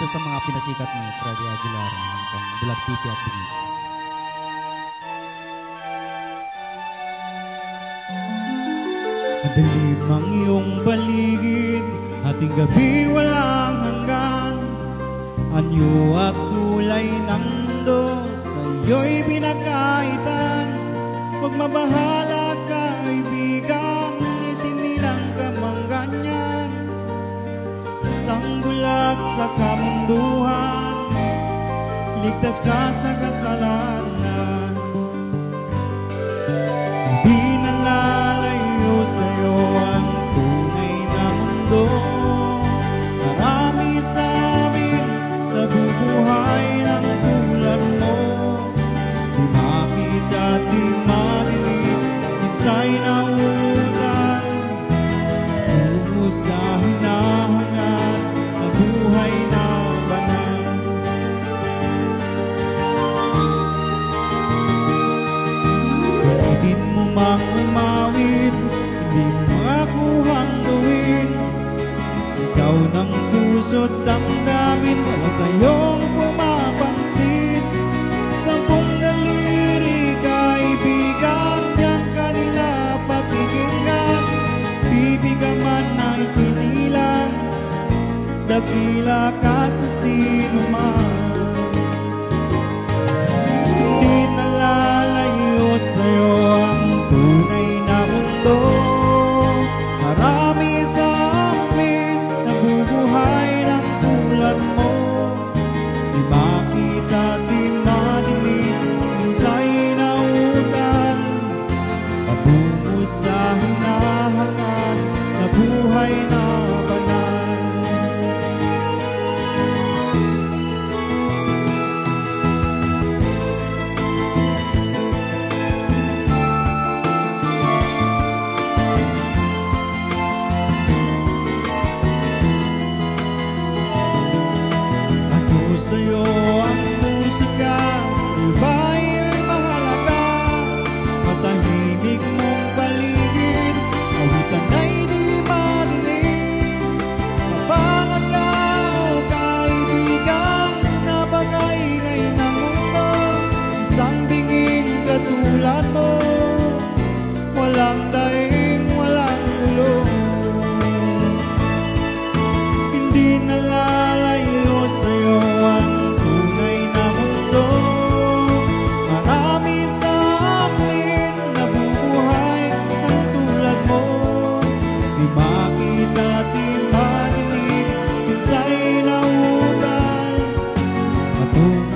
isa sa mga pinasikat ni Freddy Aguilar ng Bulag Pipi at Bingi. Madilim ang iyong paligid, ating gabi walang hanggan. Anyo at kulay ng mundo, sa'yo'y pinagkaitan. Huwag mabahala kaibigan, isinilang ka mang ganyan. Isang bulag sa kamunduhan, ligtas ka sa kasalanan. Di nalalayo sa'yo ang tunay na mundo. Marami sa amin nabubuhay ng tulad mo. Di makita, di marinig, minsa'y nauutal. Tungo sa hinahangat na buhay na banal. Pilitin mo mang umawit, hindi mo makuhang gawin. Sigaw ng puso't damdamin, wala sa'yong pumapansin. Sampung daliri kaibigan, diyang kanila pakikinggan. Bibigyan man na isinilang, dakila ka sa sinuman. Hindi nalalayo sa'yo ang tunay na mundo. Marami sa amin nabubuhay ng tulad mo. Di makita, di marinig, minsa'y nauutal. Patungo sa hinahangat na buhay na banal. Ako sa'yo ang musika, sa'yo ba'y mahalaga? Matahimik mong paligid, awitan ay di marinig. Mapalag ka o kaibigan, napangay-ngay ng mundo. Isang binging katulad mo, walang daing, walang ulo. Hindi nalalayo sa'yo ang tunay na mundo. Marami sa amin nabubuhay ng tulad mo. Di makita, di marinig, minsa'y nauutal. Patungo